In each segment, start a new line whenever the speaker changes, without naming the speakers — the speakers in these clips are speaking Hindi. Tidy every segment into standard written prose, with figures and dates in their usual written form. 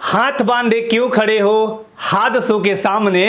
हाथ बांधे क्यों खड़े हो हादसों के सामने,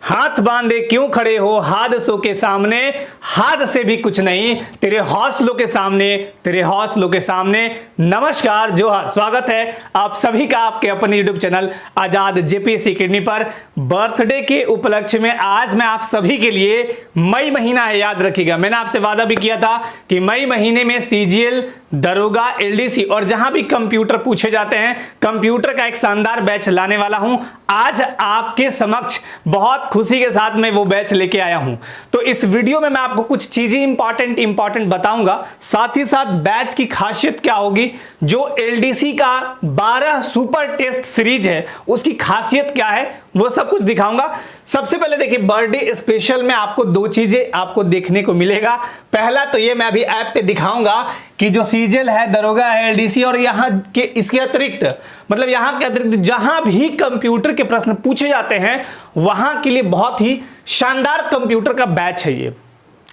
हाथ बांधे क्यों खड़े हो हादसों के सामने, हाथ से भी कुछ नहीं तेरे हौसलों के सामने, तेरे हौसलों के सामने। नमस्कार, जोहार, स्वागत है आप सभी का आपके अपने YouTube चैनल आजाद जेपीएससी अकेडमी पर। बर्थडे के उपलक्ष्य में आज मैं आप सभी के लिए मई महीना है, याद रखिएगा मैंने आपसे वादा भी किया था कि मई महीने में सीजीएल, दरोगा, एलडीसी और जहां भी कंप्यूटर पूछे जाते हैं कंप्यूटर का एक शानदार बैच लाने वाला हूं। आज आपके समक्ष बहुत खुशी के साथ मैं वो बैच लेके आया हूं। तो इस वीडियो में मैं आपको कुछ चीजें इंपॉर्टेंट बताऊंगा, साथ ही साथ बैच की खासियत क्या होगी, जो एलडीसी का 12 सुपर टेस्ट सीरीज है उसकी खासियत क्या है, वो सब कुछ दिखाऊंगा। सबसे पहले देखिए, बर्थडे स्पेशल में आपको दो चीजें आपको देखने को मिलेगा। पहला तो ये मैं अभी ऐप पे दिखाऊंगा कि जो सीजीएल है, दरोगा है, एलडीसी और यहाँ के इसके अतिरिक्त, मतलब यहाँ के अतिरिक्त जहां भी कंप्यूटर के प्रश्न पूछे जाते हैं वहां के लिए बहुत ही शानदार कंप्यूटर का बैच है ये।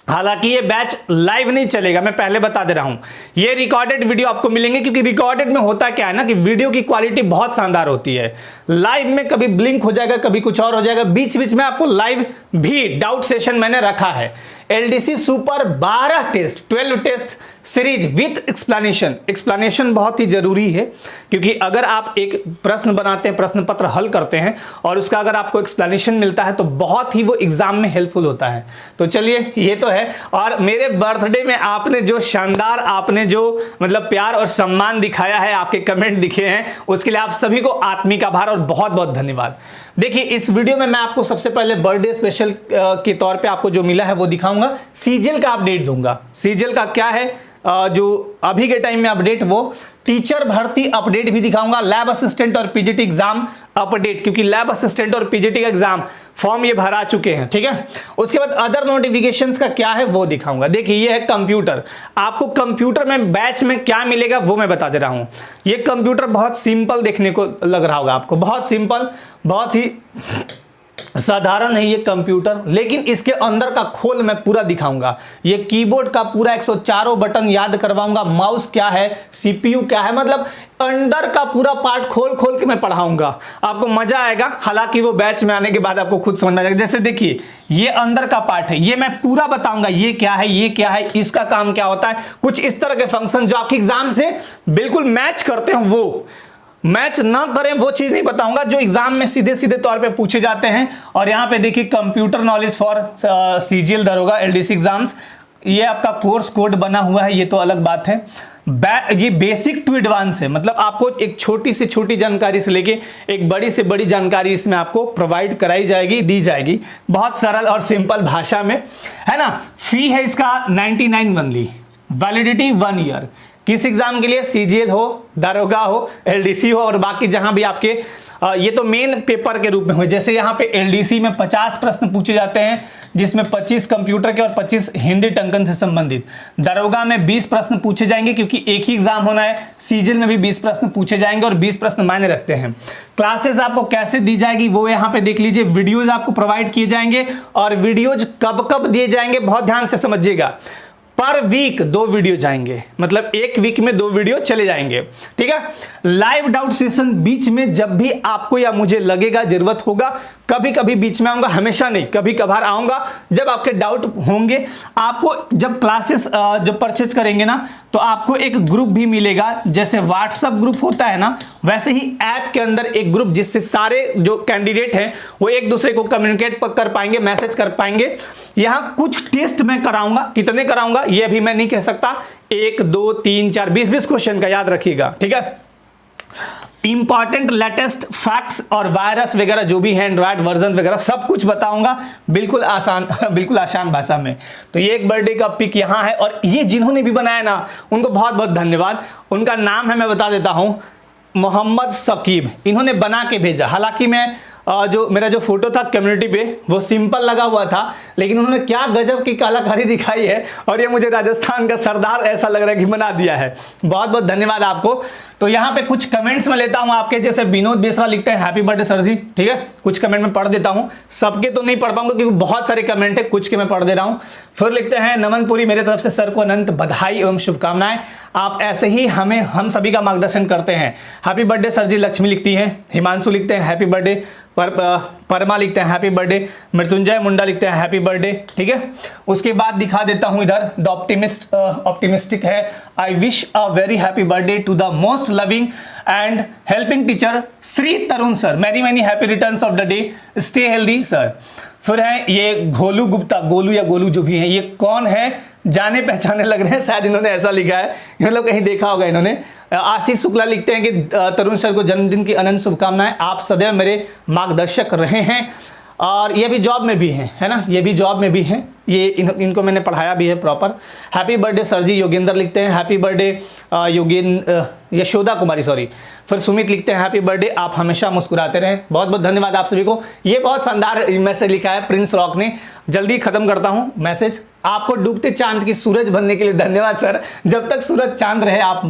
हालांकि ये बैच लाइव नहीं चलेगा, मैं पहले बता दे रहा हूं, ये रिकॉर्डेड वीडियो आपको मिलेंगे, क्योंकि रिकॉर्डेड में होता क्या है ना कि वीडियो की क्वालिटी बहुत शानदार होती है। लाइव में कभी ब्लिंक हो जाएगा, कभी कुछ और हो जाएगा, बीच बीच में आपको लाइव भी डाउट सेशन मैंने रखा है। LDC super 12 test 12 test series with explanation बहुत ही जरूरी है, क्योंकि अगर आप एक प्रश्न बनाते हैं, प्रश्न पत्र हल करते हैं और उसका अगर आपको एक्सप्लेनेशन मिलता है तो बहुत ही वो एग्जाम में हेल्पफुल होता है। तो चलिए, ये तो है। और मेरे बर्थडे में आपने जो शानदार, आपने जो मतलब प्यार और सम्मान दिखाया है, आपके कमेंट दिखे हैं, उसके लिए आप सभी को आत्मिक आभार और बहुत बहुत धन्यवाद। देखिए, इस वीडियो में मैं आपको सबसे पहले बर्थडे स्पेशल के तौर पे आपको जो मिला है वो दिखाऊंगा। सीजीएल का अपडेट दूंगा। सीजीएल का क्या है जो अभी के टाइम में अपडेट, वो टीचर भर्ती अपडेट भी दिखाऊंगा, लैब असिस्टेंट और पीजीटी एग्जाम अपडेट, क्योंकि लैब असिस्टेंट और पीजीटी का एग्जाम फॉर्म ये भरा चुके हैं, ठीक है। उसके बाद अदर नोटिफिकेशंस का क्या है वो दिखाऊंगा। देखिए, ये है कंप्यूटर। आपको कंप्यूटर में बैच में क्या मिलेगा वो मैं बता दे रहा हूं। ये कंप्यूटर बहुत सिंपल देखने को लग रहा होगा आपको, बहुत सिंपल, बहुत ही साधारण है ये कंप्यूटर, लेकिन इसके अंदर का खोल मैं पूरा दिखाऊंगा। ये कीबोर्ड का पूरा 104 बटन याद करवाऊंगा, माउस क्या है, सीपीयू क्या है, मतलब अंदर का पूरा पार्ट खोल खोल के मैं पढ़ाऊंगा, आपको मजा आएगा। हालांकि वो बैच में आने के बाद आपको खुद समझ में आएगा। जैसे देखिए, ये अंदर का पार्ट है, ये मैं पूरा बताऊंगा, ये क्या है, ये क्या है, इसका काम क्या होता है, कुछ इस तरह के फंक्शन जो आपके एग्जाम से बिल्कुल मैच करते हैं, वो मैच ना करें वो चीज नहीं बताऊंगा जो एग्जाम में सीधे सीधे तौर पे पूछे जाते हैं। और यहाँ पे देखिए, कंप्यूटर नॉलेज फॉर सीजीएल, दरोगा, एलडीसी एग्जाम्स, ये आपका कोर्स कोड बना हुआ है, ये तो अलग बात है। ये बेसिक टू एडवांस है, मतलब आपको एक छोटी से छोटी जानकारी से लेके एक बड़ी से बड़ी जानकारी इसमें आपको प्रोवाइड कराई जाएगी, दी जाएगी, बहुत सरल और सिंपल भाषा में, है ना। फी है इसका 99 ओनली, वैलिडिटी 1 ईयर। किस एग्जाम के लिए? सीजीएल हो, दरोगा हो, एलडीसी हो और बाकी जहां भी आपके ये तो मेन पेपर के रूप में हो। जैसे यहाँ पे एलडीसी में 50 प्रश्न पूछे जाते हैं, जिसमें 25 कंप्यूटर के और 25 हिंदी टंकन से संबंधित। दरोगा में 20 प्रश्न पूछे जाएंगे, क्योंकि एक ही एग्जाम होना है। सीजीएल में भी 20 प्रश्न पूछे जाएंगे और 20 प्रश्न मायने रखते हैं। क्लासेस आपको कैसे दी जाएगी वो यहाँ पे देख लीजिए। वीडियोज आपको प्रोवाइड किए जाएंगे, और वीडियोज कब कब दिए जाएंगे बहुत ध्यान से समझिएगा। पर वीक 2 वीडियो जाएंगे, मतलब एक वीक में 2 वीडियो चले जाएंगे, ठीक है। लाइव डाउट सेशन बीच में जब भी आपको या मुझे लगेगा जरूरत होगा, कभी कभी बीच में आऊंगा, हमेशा नहीं, कभी कभार आऊंगा जब आपके डाउट होंगे। आपको जब क्लासेस जब परचेज करेंगे ना, तो आपको एक ग्रुप भी मिलेगा, जैसे व्हाट्सएप ग्रुप होता है ना, वैसे ही ऐप के अंदर एक ग्रुप, जिससे सारे जो कैंडिडेट हैं वो एक दूसरे को कम्युनिकेट कर पाएंगे, मैसेज कर पाएंगे। यहाँ कुछ टेस्ट मैं कराऊंगा, कितने कराऊंगा ये अभी मैं नहीं कह सकता, 1 2 3 4 20 क्वेश्चन का याद रखिएगा, ठीक है। इंपॉर्टेंट लेटेस्ट फैक्ट्स और वायरस वगैरह जो भी है, एंड्रॉइड वर्जन वगैरह सब कुछ बताऊंगा, बिल्कुल आसान भाषा में। तो ये एक बर्थडे का पिक यहाँ है, और ये जिन्होंने भी बनाया ना उनको बहुत बहुत धन्यवाद। उनका नाम है, मैं बता देता हूँ, मोहम्मद सकीब, इन्होंने बना के भेजा। हालांकि मैं जो मेरा जो फोटो था कम्युनिटी पे वो सिंपल लगा हुआ था, लेकिन उन्होंने क्या गजब की कलाकारी दिखाई है और ये मुझे राजस्थान का सरदार ऐसा लग रहा है कि बना दिया है। बहुत बहुत धन्यवाद आपको। तो यहाँ पे कुछ कमेंट्स में लेता हूँ आपके, जैसे विनोद बेसरा लिखते हैं हैप्पी बर्थडे सर जी, ठीक है। कुछ कमेंट में पढ़ देता हूँ, सबके तो नहीं पढ़ पाऊंगा क्योंकि बहुत सारे कमेंट है, कुछ के मैं पढ़ दे रहा हूँ। फिर लिखते हैं नमन पुरी, मेरे तरफ से सर को अनंत बधाई एवं शुभकामनाएं, आप ऐसे ही हम सभी का मार्गदर्शन करते हैं। हैप्पी बर्थडे सर जी लक्ष्मी लिखती हैं, हिमांशु लिखते हैं हैप्पी बर्थडे, परमा लिखते हैं हैप्पी बर्थडे, मृत्युंजय मुंडा लिखते हैं हैप्पी बर्थडे, ठीक है। उसके बाद दिखा देता हूं इधर द ऑप्टिमिस्टिक है, I wish a very happy birthday to the most loving and helping teacher Shri Tarun sir, many many happy returns of the day, stay healthy sir. फिर है ये घोलू गुप्ता, गोलू या गोलू जो भी है, ये कौन है जाने पहचाने लग रहे हैं, शायद इन्होंने ऐसा लिखा है, मतलब कहीं देखा होगा इन्होंने। आशीष शुक्ला लिखते हैं कि तरुण सर को जन्मदिन की अनंत शुभकामनाएं, आप सदैव मेरे मार्गदर्शक रहे हैं। और ये भी जॉब में भी हैं, है ना, ये भी जॉब में भी हैं, ये इनको मैंने पढ़ाया भी है प्रॉपर। हैप्पी बर्थडे सर जी योगेंद्र लिखते हैं हैप्पी बर्थडे यशोदा कुमारी, सॉरी। फिर सुमित लिखते हैं हैप्पी बर्थडे, आप हमेशा मुस्कुराते रहें। बहुत बहुत धन्यवाद आप सभी को। ये बहुत शानदार मैसेज लिखा है प्रिंस रॉक ने। जल्दी खत्म करता हूं मैसेज। आपको डूबते चांद की सूरज बनने के लिए धन्यवाद सर, जब तक सूरज चांद रहे आप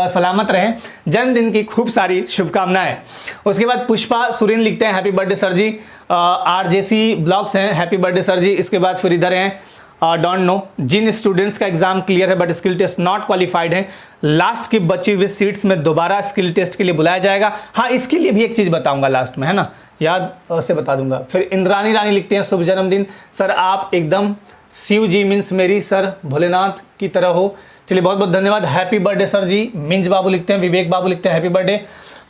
सलामत रहें, जन्मदिन की खूब सारी शुभकामनाएं। उसके बाद पुष्पा सुरेन लिखते हैं happy birthday sir ji, RJC blogs हैं हैप्पी बर्थडे सर जी। इसके बाद फिर इधर हैं डोंट नो, जिन स्टूडेंट्स का एग्जाम क्लियर है but skill test not qualified है, लास्ट की बची हुई सीट्स में दोबारा स्किल टेस्ट के लिए बुलाया जाएगा। हाँ, इसके लिए भी एक चीज़ बताऊंगा लास्ट में, है ना, याद से बता दूंगा। फिर इंद्रानी रानी लिखते हैं शुभ जन्मदिन सर, आप एकदम शिव जी मीन्स मेरी सर भोलेनाथ की तरह हो। चलिए बहुत बहुत धन्यवाद, happy birthday sir ji. Minj Babu लिखते हैं, विवेक बाबू लिखते हैं हैप्पी बर्थडे।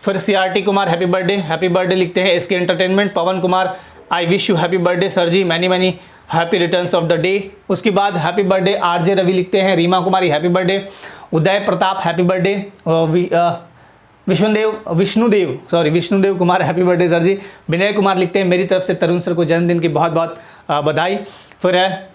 फिर CRT कुमार हैप्पी बर्थडे लिखते हैं। SK entertainment Pawan Kumar, I wish you happy birthday sir ji, many many happy returns of the day. उसके बाद हैप्पी बर्थडे RJ रवि लिखते हैं, Reema Kumari happy birthday, Uday Pratap happy birthday, Vishnudev Kumar happy birthday sir ji. Vinay Kumar लिखते हैं मेरी तरफ से तरुण सर को जन्मदिन की बहुत बहुत बधाई। फिर है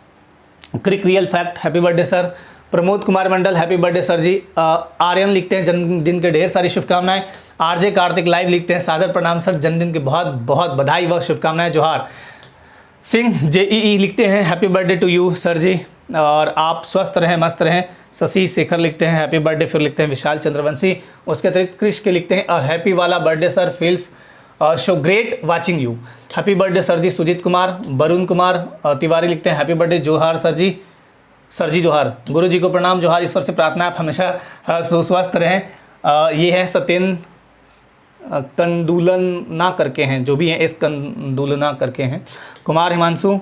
crick real fact happy birthday sir. Pramod Kumar Mandal happy birthday sir ji. Aryan लिखते हैं जन्मदिन के ढेर सारी शुभकामनाएं। RJ कार्तिक लाइव लिखते हैं सादर प्रणाम सर, जन्मदिन की बहुत बहुत बधाई व शुभकामनाएं, जोहार। सिंह JEE लिखते हैं happy birthday to you sir ji, और आप स्वस्थ रहें मस्त रहें। शशि शेखर लिखते हैं हैप्पी बर्थडे। फिर लिखते हैं विशाल चंद्रवंशी। उसके अतिरिक्त कृष के लिखते हैं हैप्पी वाला birthday sir, feels so great watching you, happy birthday sir ji. Sujeet Kumar, Varun Kumar Tiwari लिखते हैं हैप्पी बर्थडे, जोहार सर जी जोहार। गुरु जी को प्रणाम, जोहार, ईश्वर से प्रार्थना आप हमेशा सुस्वस्थ रहें। ये है सत्येंद्र कंदुलना करके हैं, जो भी हैं एस कंदुलना करके हैं। कुमार हिमांशु,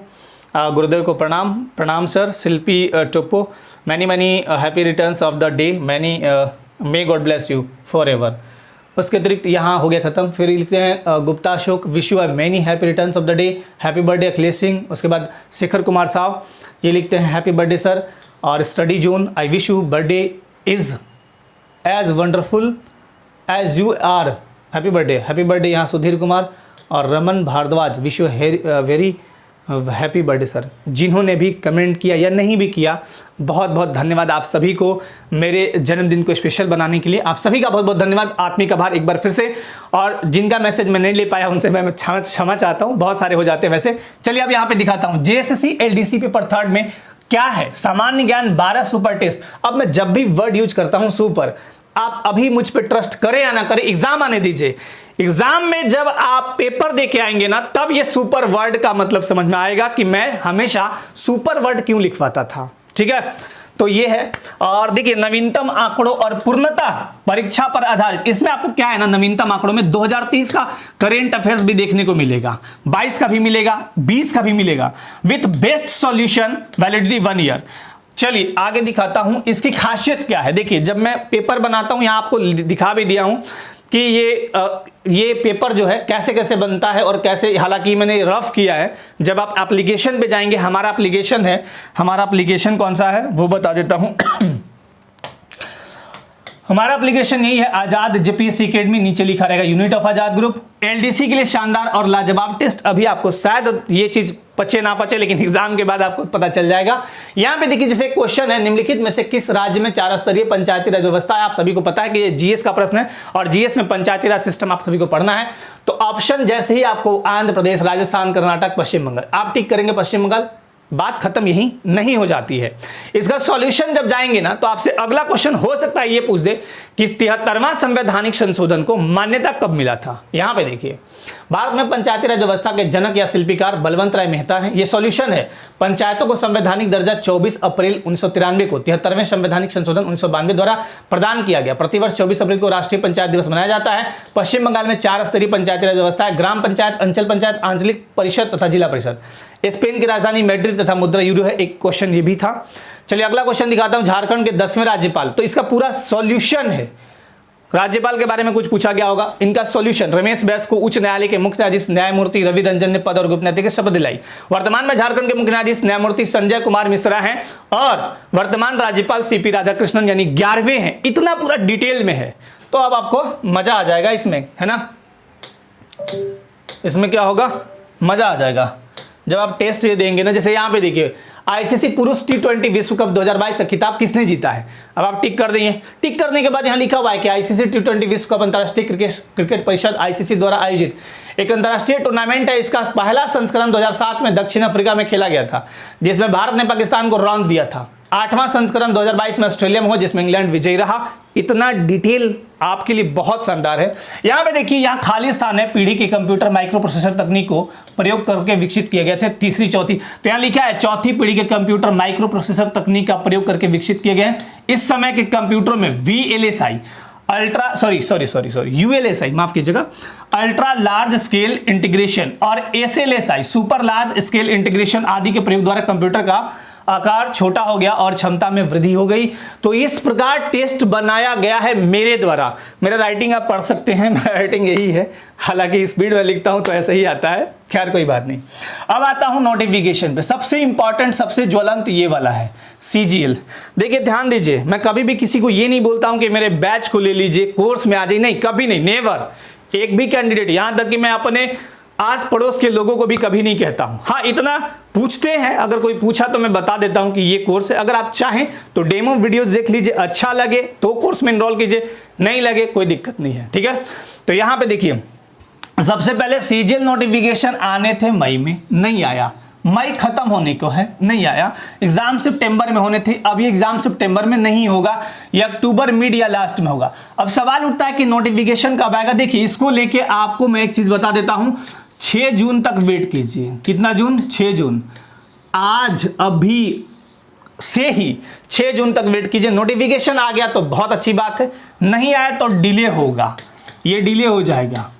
गुरुदेव को प्रणाम sir. Shilpi Toppo, many many happy returns of the day, many may God bless you forever. उसके अतिरिक्त यहाँ हो गया खत्म। फिर लिखते हैं Gupta Ashok, wish you are many happy returns of the day, happy birthday Akhilesh Singh. उसके बाद शेखर कुमार साहब, ये लिखते हैं हैप्पी बर्थडे सर। और study zone, I wish you birthday is as wonderful as you are, happy birthday यहाँ सुधीर कुमार। और Raman Bhardwaj, wish you very happy birthday sir. जिन्होंने भी कमेंट किया या नहीं भी किया, बहुत बहुत धन्यवाद आप सभी को मेरे जन्मदिन को स्पेशल बनाने के लिए। आप सभी का बहुत बहुत धन्यवाद, आत्मिक आभार एक बार फिर से। और जिनका मैसेज मैं नहीं ले पाया उनसे मैं क्षमा चाहता हूँ, बहुत सारे हो जाते हैं वैसे। चलिए अब यहाँ पे दिखाता हूँ JSSC LDC पेपर 3 में क्या है। सामान्य ज्ञान 12 सुपर टेस्ट। अब मैं जब भी वर्ड यूज करता हूँ सुपर, आप अभी मुझ पर ट्रस्ट करें या ना करें, एग्जाम आने दीजिए। एग्जाम में जब आप पेपर देके आएंगे ना, तब ये सुपर वर्ड का मतलब समझ में आएगा कि मैं हमेशा सुपर वर्ड क्यों लिखवाता था, ठीक है। तो ये है। और देखिए नवीनतम आंकड़ों और पूर्णता परीक्षा पर आधारित, इसमें आपको क्या है ना, नवीनतम आंकड़ों में 2030 का करेंट अफेयर्स भी देखने को मिलेगा, 22 का भी मिलेगा, 20 का भी मिलेगा, with best solution, validity 1 year. चलिए आगे दिखाता हूं इसकी खासियत क्या है। देखिए जब मैं पेपर बनाता हूं, यहां आपको दिखा भी दिया हूं कि ये पेपर जो है कैसे कैसे बनता है और कैसे, हालांकि मैंने रफ किया है। जब आप एप्लीकेशन पे जाएंगे, हमारा एप्लीकेशन है, हमारा एप्लीकेशन कौन सा है वो बता देता हूं। हमारा एप्लीकेशन यही है, आजाद JPSC अकेडमी, नीचे लिखा रहेगा unit of Azad group. LDC के लिए शानदार और लाजवाब टेस्ट। अभी आपको शायद ये चीज पचे ना पचे, लेकिन एग्जाम के बाद आपको पता चल जाएगा। यहाँ पे देखिए जैसे क्वेश्चन है, निम्नलिखित में से किस राज्य में 4 स्तरीय पंचायती राज व्यवस्था है। आप सभी को पता है कि ये जीएस का प्रश्न है और जीएस में पंचायती राज सिस्टम आप सभी को पढ़ना है। तो ऑप्शन जैसे ही आपको आंध्र प्रदेश, राजस्थान, कर्नाटक, पश्चिम बंगाल, आप टिक करेंगे पश्चिम बंगाल, बात खत्म यही नहीं हो जाती है। इसका सॉल्यूशन जब जाएंगे ना तो आपसे अगला क्वेश्चन हो सकता है ये पूछ दे कि 73वां संवैधानिक संशोधन को मान्यता कब मिला था। यहां पे देखिए, भारत में पंचायती राज व्यवस्था के जनक या शिल्पीकार बलवंत राय मेहता हैं। ये सॉल्यूशन है, पंचायतों को संवैधानिक दर्जा 24 अप्रैल 1993 को 73वें संवैधानिक संशोधन 1992 द्वारा प्रदान किया गया। प्रतिवर्ष 24 अप्रैल को राष्ट्रीय पंचायत दिवस मनाया जाता है। पश्चिम बंगाल में 4 स्तरीय पंचायती राज व्यवस्था है, ग्राम पंचायत, अंचल पंचायत, आंचलिक परिषद तथा जिला परिषद। स्पेन की राजधानी मैड्रिड तथा मुद्रा यूरो है। एक क्वेश्चन ये भी था। चलिए अगला क्वेश्चन दिखाता हूं, झारखंड के 10वें राज्यपाल। तो इसका पूरा सॉल्यूशन है, राज्यपाल के बारे में कुछ पूछा गया होगा, इनका सॉल्यूशन। रमेश बैस को उच्च न्यायालय के मुख्य न्यायाधीश न्यायमूर्ति रवि रंजन ने पद और गोपनीयता की शपथ दिलाई। वर्तमान में झारखंड के मुख्य न्यायाधीश न्यायमूर्ति संजय कुमार मिश्रा हैं और वर्तमान राज्यपाल सीपी राधाकृष्णन यानी 11वें हैं। इतना पूरा डिटेल में है, तो अब आपको मजा आ जाएगा इसमें, है ना। इसमें क्या होगा, मजा आ जाएगा जब आप टेस्ट ये देंगे ना। जैसे यहाँ पे देखिए, आईसीसी पुरुष T20 विश्व कप 2022 का खिताब किसने जीता है। अब आप टिक कर देंगे। टिक करने के बाद यहाँ लिखा हुआ है कि आईसीसी T20 विश्व कप अंतर्राष्ट्रीय क्रिकेट परिषद आईसीसी द्वारा आयोजित एक अंतर्राष्ट्रीय टूर्नामेंट है। इसका पहला संस्करण 2007 में दक्षिण अफ्रीका में खेला गया था, जिसमें भारत ने पाकिस्तान को रौंद दिया था। 8वां संस्करण 2022 में ऑस्ट्रेलिया में हुआ, जिसमें इंग्लैंड विजयी रहा। इतना डिटेल आपके लिए बहुत शानदार है। यहाँ पे देखिए, यहाँ खाली स्थान है। पीढ़ी के कंप्यूटर माइक्रो प्रोसेसर तकनीक को प्रयोग करके विकसित किए गए थे। तीसरी चौथी, तो यहाँ लिखा है चौथी पीढ़ी के कंप्यूटर माइक्रो प्रोसेसर तकनीक का प्रयोग करके विकसित किए गए। इस समय के कंप्यूटरों में VLSI ULSI माफ कीजिएगा, अल्ट्रा लार्ज स्केल इंटीग्रेशन और SLSI super large scale integration आदि के प्रयोग द्वारा कंप्यूटर का आकार छोटा हो गया और क्षमता में वृद्धि हो गई। तो इस प्रकार टेस्ट बनाया गया है मेरे द्वारा। मेरा राइटिंग आप पढ़ सकते हैं, मेरा राइटिंग यही है, हालांकि स्पीड में लिखता हूं तो ऐसा ही आता है, खैर कोई बात नहीं। अब आता हूं नोटिफिकेशन पे। सबसे इंपॉर्टेंट, सबसे ज्वलंत ये वाला है CGL। देखिए ध्यान दीजिए, मैं कभी भी किसी को ये नहीं बोलता हूं कि मेरे बैच को ले लीजिए, कोर्स में आ जाइए, नहीं, कभी नहीं, नेवर। एक भी कैंडिडेट, यहां तक कि मैं अपने आस पड़ोस के लोगों को भी कभी नहीं कहता हूं। हाँ, इतना पूछते हैं, अगर कोई पूछा तो मैं बता देता हूं कि ये कोर्स है। अगर आप चाहें तो डेमो वीडियोस देख लीजिए, अच्छा लगे तो कोर्स में एनरोल कीजिए, नहीं लगे कोई दिक्कत नहीं है, ठीक है। तो यहां पे देखिए, सबसे पहले CGL नोटिफिकेशन आने थे मई में, नहीं आया। मई खत्म होने को है, नहीं आया। एग्जाम सितंबर में होने थे, अब ये एग्जाम सितंबर में नहीं होगा, ये अक्टूबर मिड या लास्ट में होगा। अब सवाल उठता है कि नोटिफिकेशन कब आएगा। देखिए, इसको लेके आपको मैं एक चीज बता देता हूं, 6 जून तक वेट कीजिए। कितना जून? 6 जून। आज अभी से ही 6 जून तक वेट कीजिए। नोटिफिकेशन आ गया तो बहुत अच्छी बात है, नहीं आया तो डिले होगा, ये डिले हो जाएगा।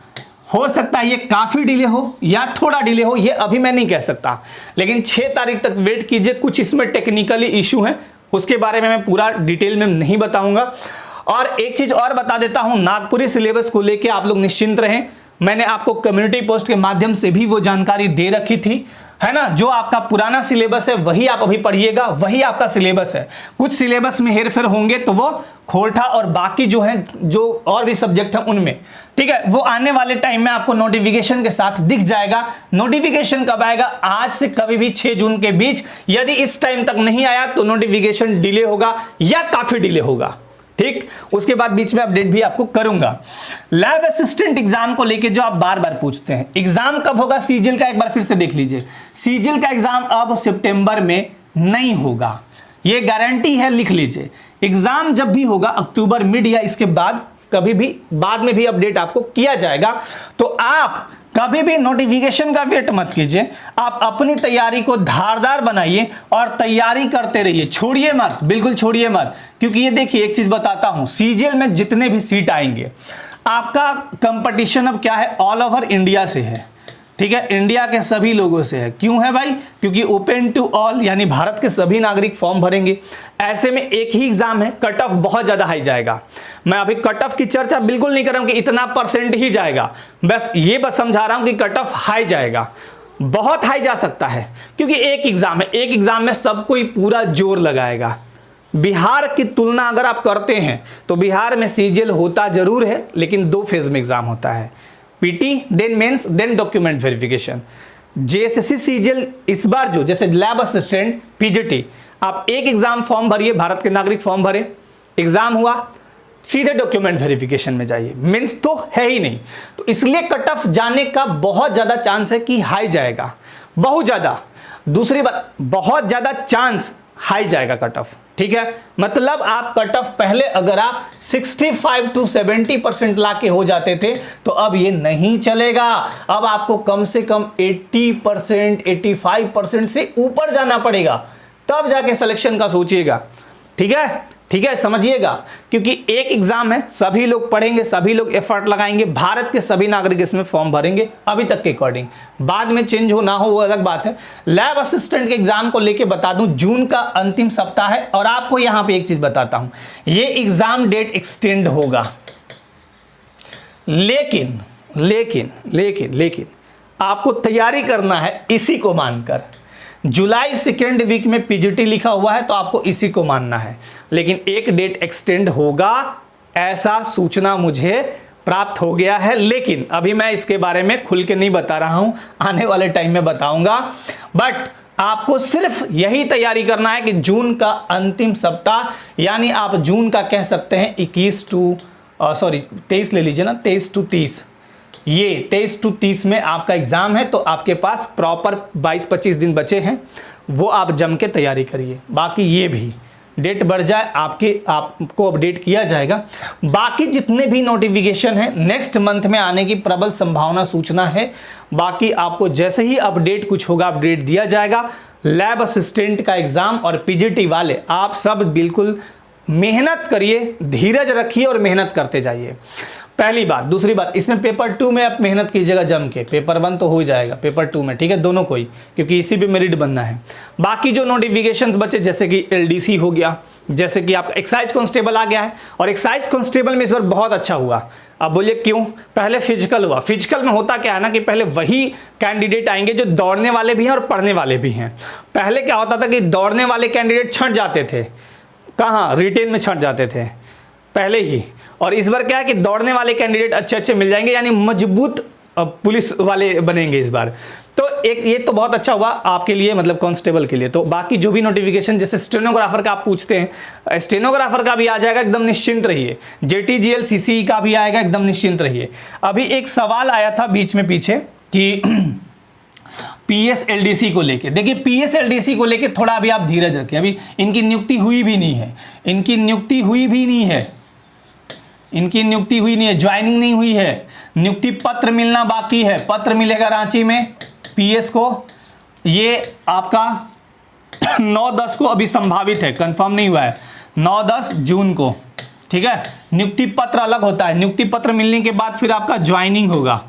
हो सकता है ये काफी डिले हो या थोड़ा डिले हो, ये अभी मैं नहीं कह सकता, लेकिन 6 तारीख तक वेट कीजिए। कुछ इसमें टेक्निकली इशू है, उसके बारे में मैं पूरा डिटेल में नहीं बताऊंगा। और एक चीज और बता देता हूं, नागपुरी सिलेबस को लेके आप लोग निश्चिंत रहें। मैंने आपको कम्युनिटी पोस्ट के माध्यम से भी वो जानकारी दे रखी थी, है ना। जो आपका पुराना सिलेबस है वही आप अभी पढ़िएगा, वही आपका सिलेबस है। कुछ सिलेबस में हेरफेर होंगे तो वो खोटा और बाकी जो है, जो और भी सब्जेक्ट हैं उनमें, ठीक है, वो आने वाले टाइम में आपको नोटिफिकेशन के साथ दिख जाएगा। नोटिफिकेशन कब आएगा? आज से कभी भी 6 जून के बीच। यदि इस टाइम तक नहीं आया तो नोटिफिकेशन डिले होगा या काफी डिले होगा, ठीक। उसके बाद बीच में अपडेट भी आपको करूंगा। लैब असिस्टेंट एग्जाम को लेके जो आप बार बार पूछते हैं, एग्जाम कब होगा CGL का, एक बार फिर से देख लीजिए। CGL का एग्जाम अब सितंबर में नहीं होगा, ये गारंटी है, लिख लीजिए। एग्जाम जब भी होगा अक्टूबर मिड या इसके बाद, कभी भी बाद में भी अपडेट आपको किया जाएगा। तो आप कभी भी नोटिफिकेशन का वेट मत कीजिए, आप अपनी तैयारी को धारदार बनाइए और तैयारी करते रहिए, छोड़िए मत, बिल्कुल छोड़िए मत। क्योंकि ये देखिए, एक चीज बताता हूं, CGL में जितने भी सीट आएंगे, आपका कंपटीशन अब क्या है, ऑल ओवर इंडिया से है, ठीक है, इंडिया के सभी लोगों से है। क्यों है भाई? क्योंकि ओपन टू ऑल, यानी भारत के सभी नागरिक फॉर्म भरेंगे। ऐसे में एक ही एग्जाम है, कट ऑफ बहुत ज्यादा हाई जाएगा। मैं अभी कट ऑफ की चर्चा बिल्कुल नहीं कर रहा हूं कि इतना परसेंट ही जाएगा, बस समझा रहा हूं कि कट ऑफ हाई जाएगा, बहुत हाई जा सकता है। क्योंकि एक एग्जाम है, एक एग्जाम में सब कोई पूरा जोर लगाएगा। बिहार की तुलना अगर आप करते हैं तो बिहार में CGL होता जरूर है, लेकिन 2 फेज में एग्जाम होता है, PT then mains then document verification. JSSC CGL इस बार जो जैसे लैब असिस्टेंट पीजीटी, आप एक एग्जाम फॉर्म भरिए, भारत के नागरिक फॉर्म भरे, एग्जाम हुआ, सीधे डॉक्यूमेंट वेरिफिकेशन में जाइए, मीन्स तो है ही नहीं। तो इसलिए कट ऑफ जाने का बहुत ज्यादा चांस है कि हाई जाएगा, बहुत ज्यादा। दूसरी बात, बहुत ज्यादा चांस हाई जाएगा कट ऑफ, ठीक है। मतलब आप कट ऑफ पहले अगर आप 65 to 70% लाके हो जाते थे तो अब ये नहीं चलेगा। अब आपको कम से कम 80%, 85% से ऊपर जाना पड़ेगा, तब जाके सिलेक्शन का सोचिएगा, ठीक है, ठीक है, समझिएगा। क्योंकि एक एग्जाम है, सभी लोग पढ़ेंगे, सभी लोग एफर्ट लगाएंगे, भारत के सभी नागरिक इसमें फॉर्म भरेंगे अभी तक के अकॉर्डिंग। बाद में चेंज हो ना हो वो अलग बात है। लैब असिस्टेंट के एग्जाम को लेके बता दूं, जून का अंतिम सप्ताह है। और आपको यहां पे एक चीज बताता हूं, ये एग्जाम डेट एक्सटेंड होगा, लेकिन लेकिन लेकिन लेकिन आपको तैयारी करना है इसी को मानकर। जुलाई सेकेंड वीक में पीजीटी लिखा हुआ है तो आपको इसी को मानना है, लेकिन एक डेट एक्सटेंड होगा ऐसा सूचना मुझे प्राप्त हो गया है। लेकिन अभी मैं इसके बारे में खुल के नहीं बता रहा हूं, आने वाले टाइम में बताऊंगा। बट आपको सिर्फ यही तैयारी करना है कि जून का अंतिम सप्ताह, यानी आप जून का कह सकते हैं 23 ले लीजिए ना, 23 to 30, ये 23 to 30 में आपका एग्जाम है। तो आपके पास प्रॉपर 22-25 दिन बचे हैं, वो आप जम के तैयारी करिए। बाकी ये भी डेट बढ़ जाए आपको अपडेट किया जाएगा। बाकी जितने भी नोटिफिकेशन है नेक्स्ट मंथ में आने की प्रबल संभावना सूचना है। बाकी आपको जैसे ही अपडेट कुछ होगा अपडेट दिया जाएगा। लैब असिस्टेंट का एग्जाम और पीजीटी वाले आप सब बिल्कुल मेहनत करिए, धीरज रखिए और मेहनत करते जाइए, पहली बात। दूसरी बात, इसमें पेपर 2 में आप मेहनत कीजिएगा जम के, पेपर 1 तो हो ही जाएगा, पेपर 2 में, ठीक है, दोनों को ही, क्योंकि इसी पे मेरिट बनना है। बाकी जो नोटिफिकेशंस बचे जैसे कि एलडीसी हो गया, जैसे कि आपका एक्साइज कांस्टेबल आ गया है, और एक्साइज कांस्टेबल में इस बार बहुत अच्छा हुआ। अब बोलिए क्यों? पहले फिजिकल हुआ। फिजिकल में होता क्या है ना कि पहले वही कैंडिडेट आएंगे जो दौड़ने वाले भी हैं और पढ़ने वाले भी हैं। पहले क्या होता था कि दौड़ने वाले कैंडिडेट छंट जाते थे, कहाँ, रिटेन में छंट जाते थे पहले ही। और इस बार क्या है कि दौड़ने वाले कैंडिडेट अच्छे अच्छे मिल जाएंगे, यानी मजबूत पुलिस वाले बनेंगे इस बार। तो एक ये तो बहुत अच्छा हुआ आपके लिए, मतलब कांस्टेबल के लिए। तो बाकी जो भी नोटिफिकेशन, जैसे स्टेनोग्राफर का आप पूछते हैं, स्टेनोग्राफर का भी आ जाएगा, एकदम निश्चिंत रहिए। जेटीजीएल सीसी का भी आएगा, एकदम निश्चिंत रहिए। अभी एक सवाल आया था बीच में पीछे कि पीएसएलडीसी को लेके, देखिए पीएसएलडीसी को लेके थोड़ा अभी आप धीरज रखें, अभी इनकी नियुक्ति हुई भी नहीं है, इनकी नियुक्ति हुई भी नहीं है, इनकी नियुक्ति हुई नहीं है, ज्वाइनिंग नहीं हुई है, नियुक्ति पत्र मिलना बाकी है। पत्र मिलेगा रांची में पीएस को, ये आपका 9-10 को अभी संभावित है, कंफर्म नहीं हुआ है, 9-10 जून को, ठीक है। नियुक्ति पत्र अलग होता है, नियुक्ति पत्र मिलने के बाद फिर आपका ज्वाइनिंग होगा।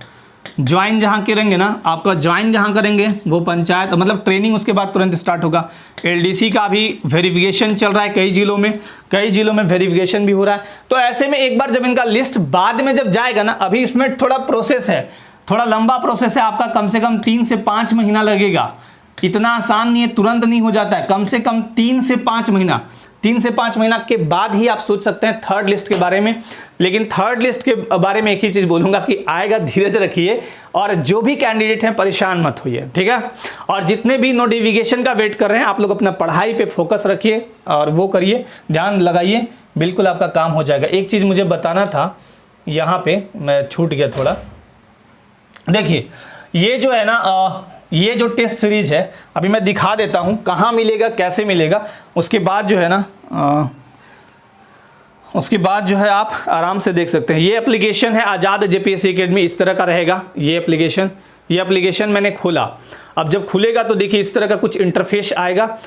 ज्वाइन जहां करेंगे ना, आपका ज्वाइन जहां करेंगे वो पंचायत, मतलब ट्रेनिंग उसके बाद तुरंत स्टार्ट होगा। एलडीसी का भी वेरिफिकेशन चल रहा है कई जिलों में वेरिफिकेशन भी हो रहा है। तो ऐसे में एक बार जब इनका लिस्ट बाद में जब जाएगा ना, अभी इसमें थोड़ा प्रोसेस है, थोड़ा लंबा प्रोसेस है आपका, कम से कम 3 से 5 महीना लगेगा। इतना आसान नहीं है, तुरंत नहीं हो जाता है, कम से कम 3 से 5 महीना। 3 से 5 महीना के बाद ही आप सोच सकते हैं थर्ड लिस्ट के बारे में। लेकिन थर्ड लिस्ट के बारे में एक ही चीज बोलूंगा कि आएगा, धीरज रखिए, और जो भी कैंडिडेट हैं परेशान मत होइए, ठीक है। और जितने भी नोटिफिकेशन का वेट कर रहे हैं, आप लोग अपना पढ़ाई पे फोकस रखिए और वो करिए, ध्यान लगाइए, बिल्कुल आपका काम हो जाएगा। एक चीज मुझे बताना था, यहाँ पे मैं छूट गया थोड़ा। देखिए ये जो है ना, ये जो टेस्ट सीरीज है, अभी मैं दिखा देता हूं कहां मिलेगा, कैसे मिलेगा। उसके बाद जो है ना, उसके बाद जो है आप आराम से देख सकते हैं। ये एप्लीकेशन है आज़ाद जेपीएससी एकेडमी, इस तरह का रहेगा ये एप्लीकेशन मैंने खोला। अब जब खुलेगा तो देखिए इस तरह का कुछ इंटरफेस आएगा।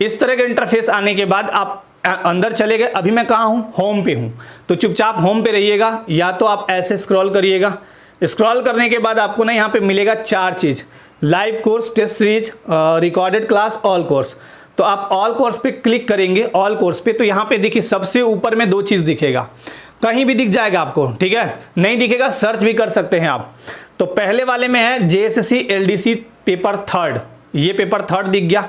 इस तरह का इंटरफेस आने के बाद आप अंदर चले गए। अभी मैं कहाँ हूँ? होम पे हूँ। तो चुपचाप होम पे रहिएगा, या तो आप ऐसे स्क्रॉल करिएगा। स्क्रॉल करने के बाद आपको ना यहाँ पे मिलेगा 4 चीज़, live course, test series, recorded class, all course. तो आप ऑल कोर्स पे क्लिक करेंगे, ऑल कोर्स पे, तो यहाँ पे देखिए सबसे ऊपर में 2 चीज़ दिखेगा, कहीं भी दिख जाएगा आपको, ठीक है। नहीं दिखेगा सर्च भी कर सकते हैं आप। तो पहले वाले में है जेएसएससी एलडीसी पेपर 3, ये पेपर 3 दिख गया।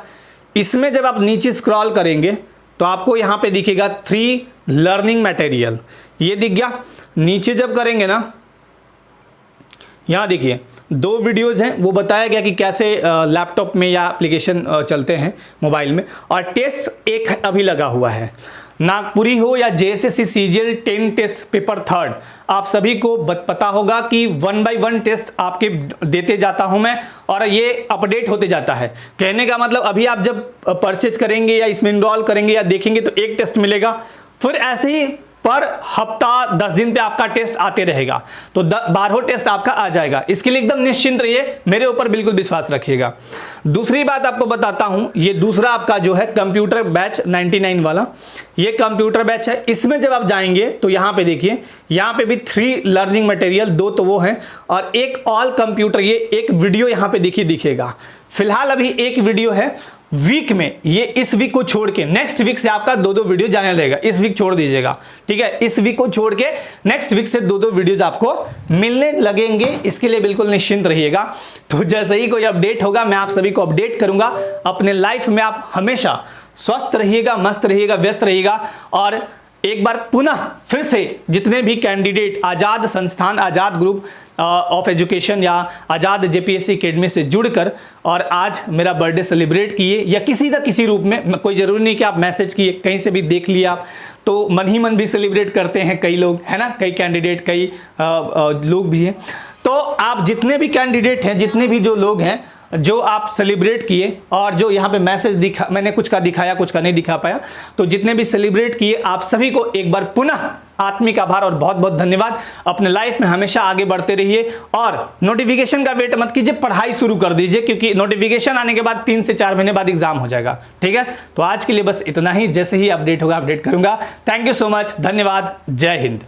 इसमें जब आप नीचे स्क्रॉल करेंगे तो आपको यहाँ पे दिखेगा 3 लर्निंग मटेरियल, ये दिख गया। नीचे जब करेंगे ना, यहाँ देखिए 2 वीडियोज़ हैं, वो बताया गया कि कैसे लैपटॉप में या एप्लीकेशन चलते हैं मोबाइल में, और टेस्ट एक अभी लगा हुआ है। नागपुरी हो या JSSC CGL 10 test paper 3rd, आप सभी को पता होगा कि 1 by 1 टेस्ट आपके देते जाता हूं मैं, और ये अपडेट होते जाता है। कहने का मतलब अभी आप जब परचेज करेंगे या इसमें इनरोल करेंगे या देखेंगे तो एक टेस्ट मिलेगा, फिर ऐसे ही पर हफ्ता 10 दिन पे आपका टेस्ट आते रहेगा, तो 12 टेस्ट आपका आ जाएगा। इसके लिए एकदम निश्चिंत रहिए, मेरे ऊपर बिल्कुल विश्वास रखिएगा। दूसरी बात आपको बताता हूं, ये दूसरा आपका जो है कंप्यूटर बैच 99 वाला, ये कंप्यूटर बैच है। इसमें जब आप जाएंगे तो यहाँ पे देखिए, यहाँ पे भी 3 लर्निंग मटेरियल, 2 तो वो हैं और एक ऑल कंप्यूटर, ये एक वीडियो यहाँ पे देखिए दिखेगा। फिलहाल अभी एक वीडियो है, वीक में ये इस वीक को छोड़ के नेक्स्ट वीक से आपका 2-2 वीडियो जाने लगेगा। इस वीक छोड़ दीजिएगा, ठीक है, इस वीक को छोड़ के नेक्स्ट वीक से 2-2 वीडियोज आपको मिलने लगेंगे। इसके लिए बिल्कुल निश्चिंत रहिएगा। तो जैसे ही कोई अपडेट होगा मैं आप सभी को अपडेट करूंगा। अपने लाइफ में आप हमेशा स्वस्थ रहिएगा, मस्त रहिएगा, व्यस्त रहिएगा। और एक बार पुनः फिर से जितने भी कैंडिडेट आज़ाद संस्थान, आज़ाद ग्रुप ऑफ एजुकेशन या आज़ाद JPSC अकेडमी से जुड़कर और आज मेरा बर्थडे सेलिब्रेट किए या किसी न किसी रूप में, कोई ज़रूरी नहीं कि आप मैसेज किए, कहीं से भी देख लिया आप, तो मन ही मन भी सेलिब्रेट करते हैं कई लोग, है ना, कई कैंडिडेट, कई लोग भी हैं। तो आप जितने भी कैंडिडेट हैं, जितने भी जो लोग हैं जो आप सेलिब्रेट किए और जो यहाँ पे मैसेज दिखा, मैंने कुछ का दिखाया कुछ का नहीं दिखा पाया, तो जितने भी सेलिब्रेट किए आप सभी को एक बार पुनः आत्मिक आभार और बहुत बहुत धन्यवाद। अपने लाइफ में हमेशा आगे बढ़ते रहिए और नोटिफिकेशन का वेट मत कीजिए, पढ़ाई शुरू कर दीजिए, क्योंकि नोटिफिकेशन आने के बाद 3 से 4 महीने बाद एग्जाम हो जाएगा, ठीक है। तो आज के लिए बस इतना ही, जैसे ही अपडेट होगा अपडेट करूंगा। थैंक यू सो मच, धन्यवाद, जय हिंद।